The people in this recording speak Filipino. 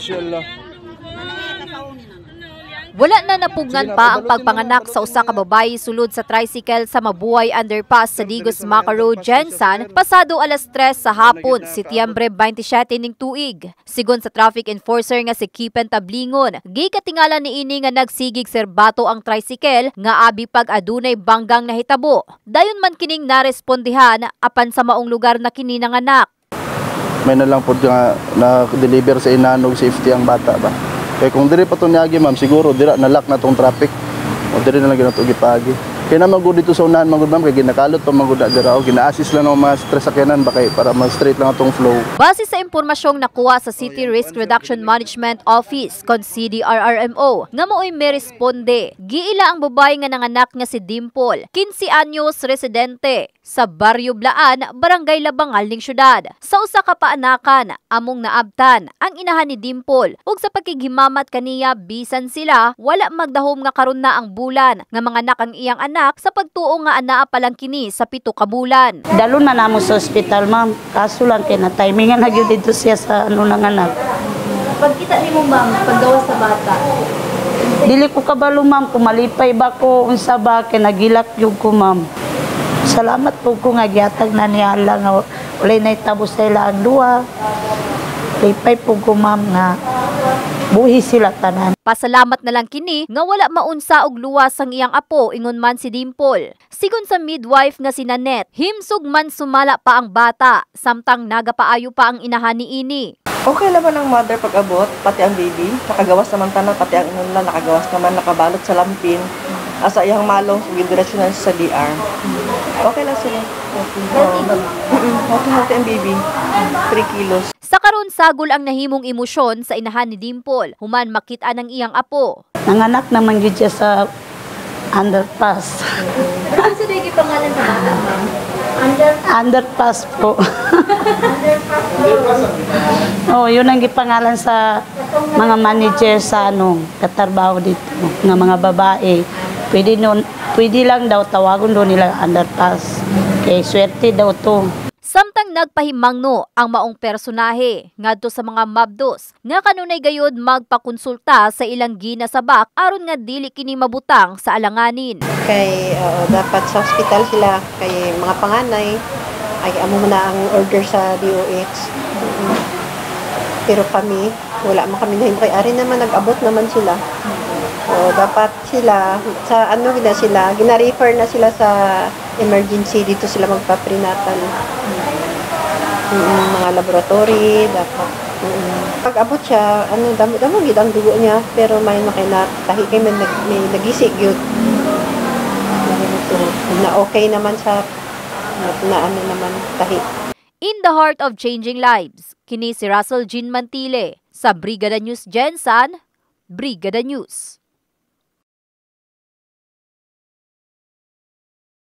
Inshallah. Wala na napugngan pa ang pagpanganak sa usa ka babayi sulod sa tricycle sa Mabuhay Underpass sa Digos Macaro, Jensan, pasado alas 3 sa hapon, Setyembre 27 ning tuig. Sigon sa traffic enforcer nga si Kipen Tablingon, gikatingala niini nga nagsigig serbato ang tricycle nga abi pag adunay banggang nahitabo. Dayon man kining narespondihan apan sa maong lugar na kini nanganak. May na lang po nga na-deliver sa inanog safety ang bata ba. Kaya kung diri pa ito niyagi ma'am, siguro dira nalak na itong traffic. O diri na lang ginatog ipagi. Kaya na magod dito sa unahan magod ma'am, kaya ginakalot pa magod na dira. O gina-assist lang ng mga stress sakyanan ba kay para ma-straight lang itong flow. Base sa impormasyong nakuha sa City Risk Reduction Management Office, kon CDRRMO, nga mooy may responde. Giila ang babae nga nanganak nga si Dimple, 15 anyos, residente sa Barrio Blaan, Barangay Labangal ning syudad. Sa usa ka paanakan, among naabtan ang inahan ni Dimple ug sa pagkighimamat kaniya bisan sila wala magdahom nga karon na ang bulan nga manganak ang iyang anak sa pagtuo nga anaa pa lang kini sa 7 ka bulan. Dalon na namo sa ospital ma'am, kaso lang kay na timingan na gyud dito siya sa nanganak. Pagkita nimo ma'am paggawas sa bata, Dili ko kabalo ma'am, kumalipay ba ko unsa ba kay nagilak jud ko ma'am. Salamat po ko nga gihatag na niya Allah nga walay nahitabo sa ila ang duha. Lipay po ko ma'am nga buhi sila tanan. Pasalamat na lang kini nga wala maunsa og luwas ang iyang apo ingon man si Dimple. Sigon sa midwife nga si Nanette, himsog man sumala pa ang bata samtang nagapaayo pa ang inahan niini. Okay naman ang mother pag-abot, pati ang baby. Nakagawas naman tanan, pati ang inula, nakagawas naman, nakabalot sa lampin. Asa iyang malong, sige diretsyo na sa DR. Okay lang sila. Okay ang baby. 3 kilos. Sa karon sagol ang nahimong emosyon sa inahan ni Dimple, human makita ng iyang apo. Nanganak naman gyud siya sa underpass. Ano sa digi pangalan sa bata, ma'am? Underpass po. Oh, yun ang gipangalan sa mga manager sa katarbaho dito, nga mga babae. Pwede lang daw tawagon do nila underpass. Kay swerte daw to. Samtang nagpahimangno ang maong personahe ngadto sa mga mabdos nga kanunay gayud magpakonsulta sa ilang ginasabak aron nga dili kini mabutang sa alanganin. Kay dapat sa ospital sila kay mga panganay ay amo na ang order sa DOH. Pero kami wala man kami na kay ari naman nag-abot naman sila. So dapat sila sa gina-refer na sila sa emergency dito sila magpa-prenatal. Mga laboratory dapat. Pag abot siya, damo gid ang dugo niya pero may makinatahi kay may nagisig gyud. Na okay naman sa naman tahi. In the heart of changing lives, kini si Russell Jean Mantile sa Brigada News Jensan, Brigada News.